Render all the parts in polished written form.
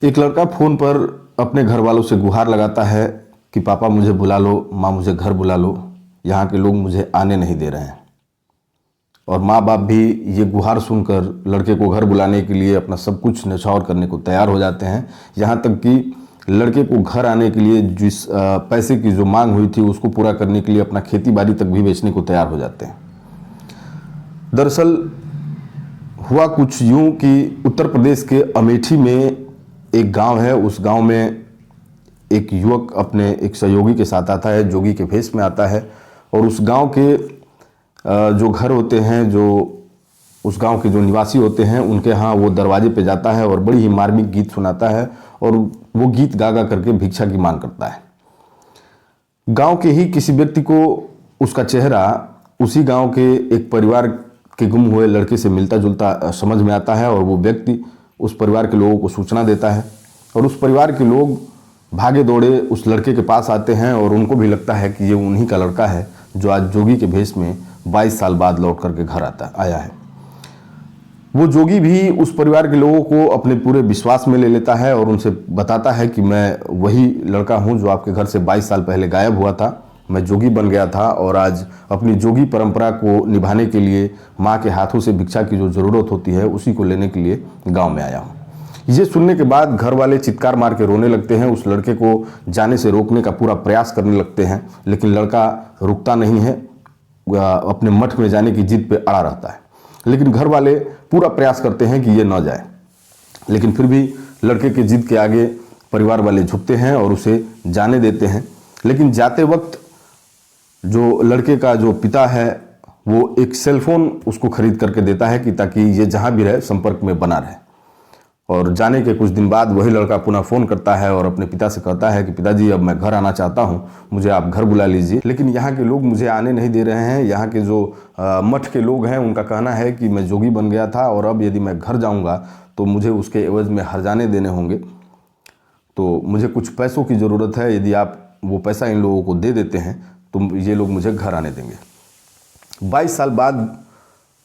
एक लड़का फ़ोन पर अपने घर वालों से गुहार लगाता है कि पापा मुझे बुला लो, माँ मुझे घर बुला लो, यहाँ के लोग मुझे आने नहीं दे रहे हैं। और माँ बाप भी ये गुहार सुनकर लड़के को घर बुलाने के लिए अपना सब कुछ न्यौछावर करने को तैयार हो जाते हैं। यहाँ तक कि लड़के को घर आने के लिए जिस पैसे की जो मांग हुई थी उसको पूरा करने के लिए अपना खेती बाड़ी तक भी बेचने को तैयार हो जाते हैं। दरअसल हुआ कुछ यूँ कि उत्तर प्रदेश के अमेठी में एक गांव है। उस गांव में एक युवक अपने एक सहयोगी के साथ आता है, जोगी के भेष में आता है। और उस गांव के जो घर होते हैं, जो उस गांव के जो निवासी होते हैं, उनके यहाँ वो दरवाजे पे जाता है और बड़ी ही मार्मिक गीत सुनाता है और वो गीत गा गा करके भिक्षा की मांग करता है। गांव के ही किसी व्यक्ति को उसका चेहरा उसी गांव के एक परिवार के गुम हुए लड़के से मिलता जुलता समझ में आता है और वो व्यक्ति उस परिवार के लोगों को सूचना देता है। और उस परिवार के लोग भागे दौड़े उस लड़के के पास आते हैं और उनको भी लगता है कि ये उन्हीं का लड़का है जो आज जोगी के भेष में 22 साल बाद लौट करके घर आया है। वो जोगी भी उस परिवार के लोगों को अपने पूरे विश्वास में ले लेता है और उनसे बताता है कि मैं वही लड़का हूँ जो आपके घर से 22 साल पहले गायब हुआ था। मैं जोगी बन गया था और आज अपनी जोगी परंपरा को निभाने के लिए माँ के हाथों से भिक्षा की जो ज़रूरत होती है उसी को लेने के लिए गाँव में आया हूँ। ये सुनने के बाद घर वाले चित्कार मार के रोने लगते हैं, उस लड़के को जाने से रोकने का पूरा प्रयास करने लगते हैं, लेकिन लड़का रुकता नहीं है, अपने मठ में जाने की जिद पे अड़ा रहता है। लेकिन घर वाले पूरा प्रयास करते हैं कि ये न जाए, लेकिन फिर भी लड़के के जिद के आगे परिवार वाले झुकते हैं और उसे जाने देते हैं। लेकिन जाते वक्त जो लड़के का जो पिता है वो एक सेलफोन उसको खरीद करके देता है कि ताकि ये जहाँ भी रहे संपर्क में बना रहे। और जाने के कुछ दिन बाद वही लड़का पुनः फ़ोन करता है और अपने पिता से कहता है कि पिताजी अब मैं घर आना चाहता हूँ, मुझे आप घर बुला लीजिए। लेकिन यहाँ के लोग मुझे आने नहीं दे रहे हैं। यहाँ के जो मठ के लोग हैं उनका कहना है कि मैं जोगी बन गया था और अब यदि मैं घर जाऊँगा तो मुझे उसके एवज़ में हर्जाने देने होंगे, तो मुझे कुछ पैसों की ज़रूरत है। यदि आप वो पैसा इन लोगों को दे देते हैं तो ये लोग मुझे घर आने देंगे। 22 साल बाद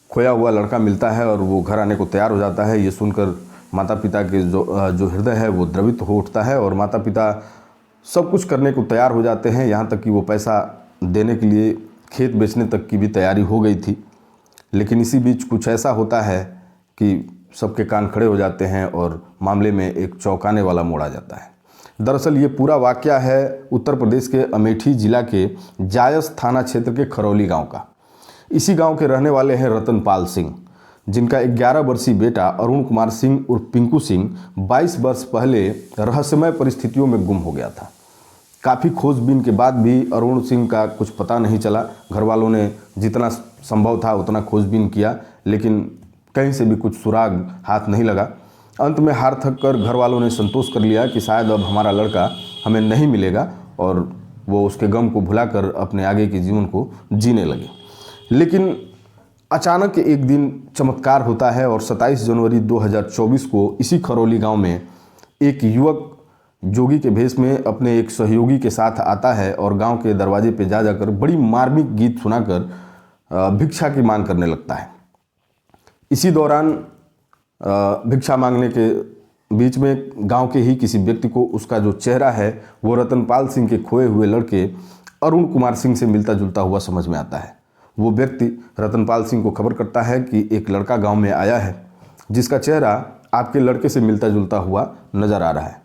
खोया हुआ लड़का मिलता है और वो घर आने को तैयार हो जाता है। ये सुनकर माता पिता के जो हृदय है वो द्रवित हो उठता है और माता पिता सब कुछ करने को तैयार हो जाते हैं। यहाँ तक कि वो पैसा देने के लिए खेत बेचने तक की भी तैयारी हो गई थी। लेकिन इसी बीच कुछ ऐसा होता है कि सबके कान खड़े हो जाते हैं और मामले में एक चौंकाने वाला मोड़ आ जाता है। दरअसल ये पूरा वाकया है उत्तर प्रदेश के अमेठी जिला के जायस थाना क्षेत्र के खरौली गाँव का। इसी गाँव के रहने वाले हैं रतनपाल सिंह, जिनका 11 वर्षीय बेटा अरुण कुमार सिंह उर्फ पिंकू सिंह 22 वर्ष पहले रहस्यमय परिस्थितियों में गुम हो गया था। काफ़ी खोजबीन के बाद भी अरुण सिंह का कुछ पता नहीं चला। घर वालों ने जितना संभव था उतना खोजबीन किया, लेकिन कहीं से भी कुछ सुराग हाथ नहीं लगा। अंत में हार थक कर घर वालों ने संतोष कर लिया कि शायद अब हमारा लड़का हमें नहीं मिलेगा और वो उसके गम को भुलाकर अपने आगे के जीवन को जीने लगे। लेकिन अचानक एक दिन चमत्कार होता है और 27 जनवरी 2024 को इसी खरौली गांव में एक युवक जोगी के भेष में अपने एक सहयोगी के साथ आता है और गांव के दरवाजे पे जा जाकर बड़ी मार्मिक गीत सुनाकर भिक्षा की मांग करने लगता है। इसी दौरान भिक्षा मांगने के बीच में गांव के ही किसी व्यक्ति को उसका जो चेहरा है वो रतनपाल सिंह के खोए हुए लड़के अरुण कुमार सिंह से मिलता जुलता हुआ समझ में आता है। वो व्यक्ति रतनपाल सिंह को खबर करता है कि एक लड़का गांव में आया है जिसका चेहरा आपके लड़के से मिलता जुलता हुआ नज़र आ रहा है।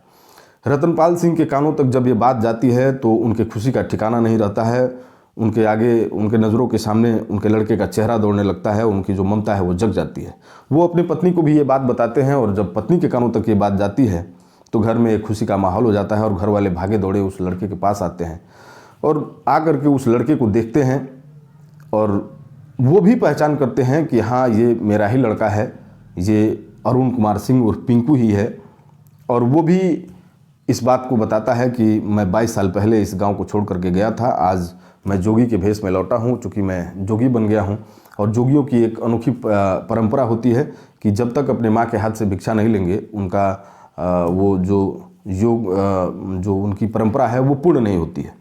रतनपाल सिंह के कानों तक जब ये बात जाती है तो उनके खुशी का ठिकाना नहीं रहता है। उनके आगे उनके नज़रों के सामने उनके लड़के का चेहरा दौड़ने लगता है। उनकी जो ममता है वो जग जाती है। वो अपनी पत्नी को भी ये बात बताते हैं और जब पत्नी के कानों तक ये बात जाती है तो घर में एक खुशी का माहौल हो जाता है और घर वाले भागे दौड़े उस लड़के के पास आते हैं और आकर के उस लड़के को देखते हैं और वो भी पहचान करते हैं कि हाँ ये मेरा ही लड़का है, ये अरुण कुमार सिंह उर्फ पिंकू ही है। और वो भी इस बात को बताता है कि मैं 22 साल पहले इस गांव को छोड़ करके गया था, आज मैं जोगी के भेष में लौटा हूं चूँकि मैं जोगी बन गया हूं। और जोगियों की एक अनोखी परंपरा होती है कि जब तक अपने माँ के हाथ से भिक्षा नहीं लेंगे उनका वो जो योग जो उनकी परंपरा है वो पूर्ण नहीं होती है।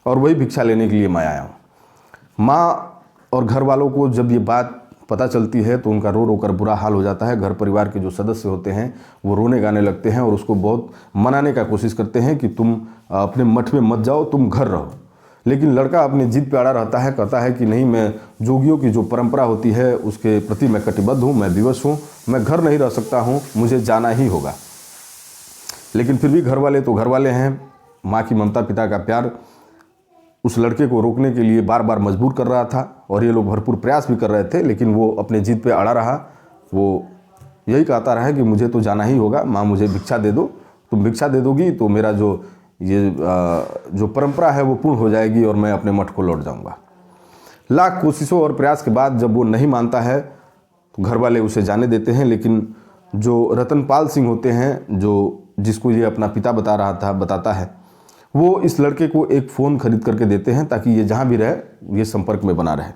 और वही भिक्षा लेने के लिए मैं आया हूँ। माँ और घर वालों को जब ये बात पता चलती है तो उनका रो रो कर बुरा हाल हो जाता है। घर परिवार के जो सदस्य होते हैं वो रोने गाने लगते हैं और उसको बहुत मनाने का कोशिश करते हैं कि तुम अपने मठ में मत जाओ, तुम घर रहो। लेकिन लड़का अपनी जिद पे अड़ा रहता है, कहता है कि नहीं, मैं जोगियों की जो परंपरा होती है उसके प्रति मैं कटिबद्ध हूँ, मैं विवश हूँ, मैं घर नहीं रह सकता हूँ, मुझे जाना ही होगा। लेकिन फिर भी घर वाले तो घर वाले हैं। माँ की ममता, पिता का प्यार उस लड़के को रोकने के लिए बार बार मजबूर कर रहा था और ये लोग भरपूर प्रयास भी कर रहे थे, लेकिन वो अपने जिद पे अड़ा रहा। वो यही कहता रहा कि मुझे तो जाना ही होगा, माँ मुझे भिक्षा दे दो, तुम भिक्षा दे दोगी तो मेरा जो परंपरा है वो पूर्ण हो जाएगी और मैं अपने मठ को लौट जाऊंगा। लाख कोशिशों और प्रयास के बाद जब वो नहीं मानता है तो घर वाले उसे जाने देते हैं। लेकिन जो रतनपाल सिंह होते हैं, जिसको ये अपना पिता बताता है, वो इस लड़के को एक फ़ोन खरीद करके देते हैं ताकि ये जहाँ भी रहे ये संपर्क में बना रहे।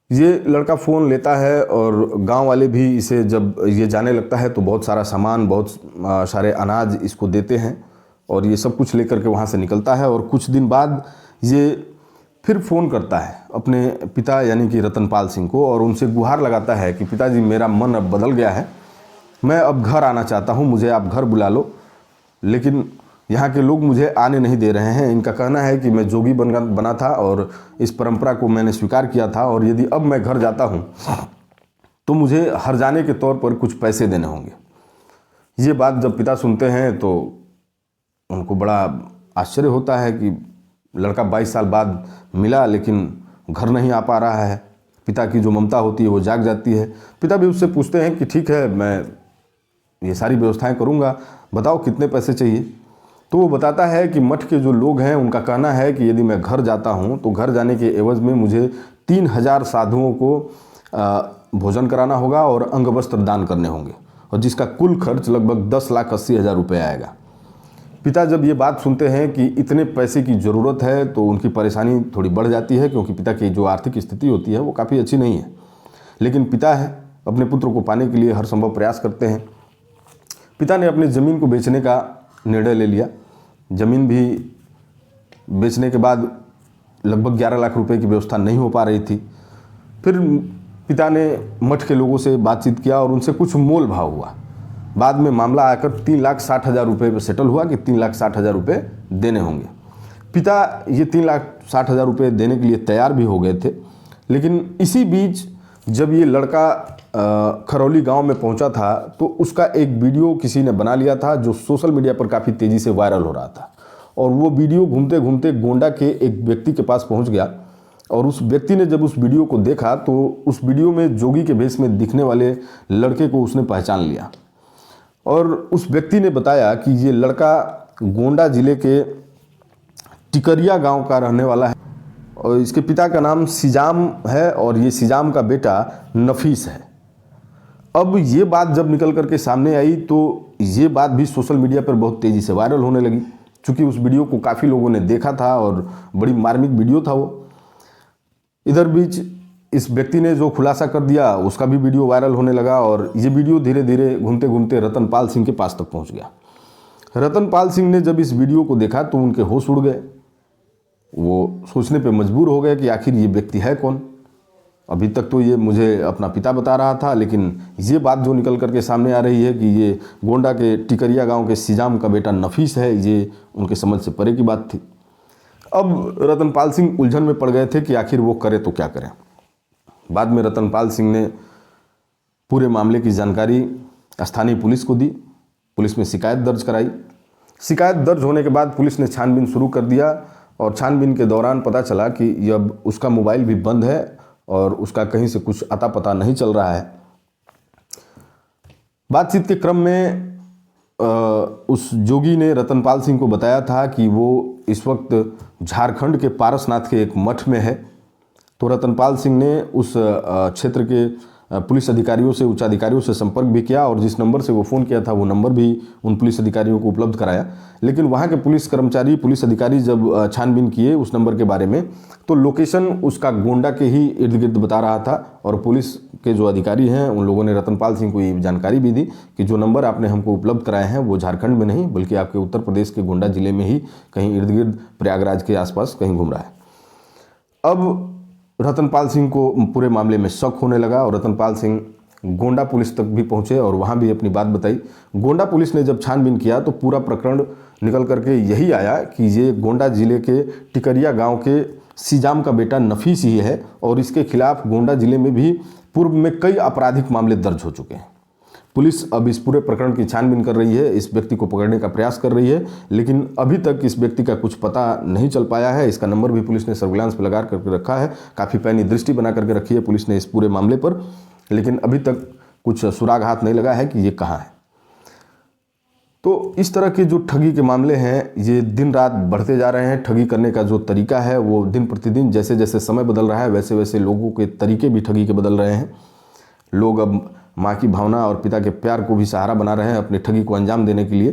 ये लड़का फ़ोन लेता है और गांव वाले भी इसे जब ये जाने लगता है तो बहुत सारा सामान, बहुत सारे अनाज इसको देते हैं और ये सब कुछ लेकर के वहाँ से निकलता है। और कुछ दिन बाद ये फिर फ़ोन करता है अपने पिता यानी कि रतनपाल सिंह को और उनसे गुहार लगाता है कि पिताजी, मेरा मन अब बदल गया है, मैं अब घर आना चाहता हूँ, मुझे आप घर बुला लो। लेकिन यहाँ के लोग मुझे आने नहीं दे रहे हैं। इनका कहना है कि मैं जोगी बना था और इस परंपरा को मैंने स्वीकार किया था और यदि अब मैं घर जाता हूँ तो मुझे हर जाने के तौर पर कुछ पैसे देने होंगे। ये बात जब पिता सुनते हैं तो उनको बड़ा आश्चर्य होता है कि लड़का 22 साल बाद मिला लेकिन घर नहीं आ पा रहा है। पिता की जो ममता होती है वो जाग जाती है। पिता भी उससे पूछते हैं कि ठीक है, मैं ये सारी व्यवस्थाएं करूँगा, बताओ कितने पैसे चाहिए। तो वो बताता है कि मठ के जो लोग हैं उनका कहना है कि यदि मैं घर जाता हूँ तो घर जाने के एवज में मुझे 3000 साधुओं को भोजन कराना होगा और अंग वस्त्र दान करने होंगे और जिसका कुल खर्च लगभग 10,80,000 रुपये आएगा। पिता जब ये बात सुनते हैं कि इतने पैसे की ज़रूरत है तो उनकी परेशानी थोड़ी बढ़ जाती है, क्योंकि पिता की जो आर्थिक स्थिति होती है वो काफ़ी अच्छी नहीं है। लेकिन पिता है, अपने पुत्र को पाने के लिए हर संभव प्रयास करते हैं। पिता ने अपनी ज़मीन को बेचने का निर्णय ले लिया। ज़मीन भी बेचने के बाद लगभग 11 लाख रुपए की व्यवस्था नहीं हो पा रही थी। फिर पिता ने मठ के लोगों से बातचीत किया और उनसे कुछ मोल भाव हुआ। बाद में मामला आकर 3,60,000 रुपये पर सेटल हुआ कि 3,60,000 रुपये देने होंगे। पिता ये 3,60,000 रुपये देने के लिए तैयार भी हो गए थे। लेकिन इसी बीच जब ये लड़का खरौली गांव में पहुंचा था तो उसका एक वीडियो किसी ने बना लिया था जो सोशल मीडिया पर काफ़ी तेज़ी से वायरल हो रहा था। और वो वीडियो घूमते घूमते गोंडा के एक व्यक्ति के पास पहुंच गया और उस व्यक्ति ने जब उस वीडियो को देखा तो उस वीडियो में जोगी के भेष में दिखने वाले लड़के को उसने पहचान लिया। और उस व्यक्ति ने बताया कि ये लड़का गोंडा जिले के टिकरिया गाँव का रहने वाला है और इसके पिता का नाम सिजाम है और ये सिजाम का बेटा नफीस है। अब ये बात जब निकल करके सामने आई तो ये बात भी सोशल मीडिया पर बहुत तेज़ी से वायरल होने लगी, क्योंकि उस वीडियो को काफ़ी लोगों ने देखा था और बड़ी मार्मिक वीडियो था वो। इधर बीच इस व्यक्ति ने जो खुलासा कर दिया उसका भी वीडियो वायरल होने लगा और ये वीडियो धीरे धीरे घूमते घूमते रतनपाल सिंह के पास तक पहुँच गया। रतनपाल सिंह ने जब इस वीडियो को देखा तो उनके होश उड़ गए। वो सोचने पे मजबूर हो गए कि आखिर ये व्यक्ति है कौन। अभी तक तो ये मुझे अपना पिता बता रहा था, लेकिन ये बात जो निकल करके सामने आ रही है कि ये गोंडा के टिकरिया गांव के सिजाम का बेटा नफीस है, ये उनके समझ से परे की बात थी। अब रतनपाल सिंह उलझन में पड़ गए थे कि आखिर वो करे तो क्या करें। बाद में रतनपाल सिंह ने पूरे मामले की जानकारी स्थानीय पुलिस को दी। पुलिस में शिकायत दर्ज कराई। शिकायत दर्ज होने के बाद पुलिस ने छानबीन शुरू कर दिया और छानबीन के दौरान पता चला कि अब उसका मोबाइल भी बंद है और उसका कहीं से कुछ अता पता नहीं चल रहा है। बातचीत के क्रम में उस जोगी ने रतनपाल सिंह को बताया था कि वो इस वक्त झारखंड के पारसनाथ के एक मठ में है। तो रतनपाल सिंह ने उस क्षेत्र के पुलिस अधिकारियों से, उच्च अधिकारियों से संपर्क भी किया और जिस नंबर से वो फ़ोन किया था वो नंबर भी उन पुलिस अधिकारियों को उपलब्ध कराया। लेकिन वहाँ के पुलिस कर्मचारी, पुलिस अधिकारी जब छानबीन किए उस नंबर के बारे में तो लोकेशन उसका गोंडा के ही इर्द गिर्द बता रहा था। और पुलिस के जो अधिकारी हैं उन लोगों ने रतनपाल सिंह को ये जानकारी भी दी कि जो नंबर आपने हमको उपलब्ध कराए हैं वो झारखंड में नहीं बल्कि आपके उत्तर प्रदेश के गोंडा जिले में ही कहीं इर्द गिर्द प्रयागराज के आसपास कहीं घूम रहा है। अब रतनपाल सिंह को पूरे मामले में शक होने लगा और रतनपाल सिंह गोंडा पुलिस तक भी पहुंचे और वहां भी अपनी बात बताई। गोंडा पुलिस ने जब छानबीन किया तो पूरा प्रकरण निकल करके यही आया कि ये गोंडा जिले के टिकरिया गांव के सीजाम का बेटा नफीस ही है और इसके खिलाफ गोंडा जिले में भी पूर्व में कई आपराधिक मामले दर्ज हो चुके हैं। पुलिस अब इस पूरे प्रकरण की छानबीन कर रही है, इस व्यक्ति को पकड़ने का प्रयास कर रही है, लेकिन अभी तक इस व्यक्ति का कुछ पता नहीं चल पाया है। इसका नंबर भी पुलिस ने सर्विलांस पर लगा करके रखा है, काफ़ी पैनी दृष्टि बना करके रखी है पुलिस ने इस पूरे मामले पर, लेकिन अभी तक कुछ सुराग हाथ नहीं लगा है कि ये कहाँ है। तो इस तरह के जो ठगी के मामले हैं ये दिन रात बढ़ते जा रहे हैं। ठगी करने का जो तरीका है वो दिन प्रतिदिन जैसे जैसे समय बदल रहा है वैसे वैसे लोगों के तरीके भी ठगी के बदल रहे हैं। लोग अब माँ की भावना और पिता के प्यार को भी सहारा बना रहे हैं अपनी ठगी को अंजाम देने के लिए।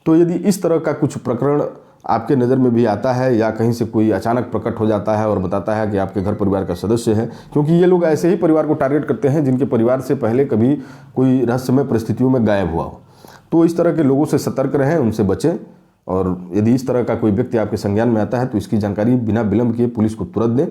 तो यदि इस तरह का कुछ प्रकरण आपके नज़र में भी आता है या कहीं से कोई अचानक प्रकट हो जाता है और बताता है कि आपके घर परिवार का सदस्य है, क्योंकि ये लोग ऐसे ही परिवार को टारगेट करते हैं जिनके परिवार से पहले कभी कोई रहस्यमय परिस्थितियों में गायब हुआ हो, तो इस तरह के लोगों से सतर्क रहें, उनसे बचें। और यदि इस तरह का कोई व्यक्ति आपके संज्ञान में आता है तो इसकी जानकारी बिना विलंब किए पुलिस को तुरंत दें।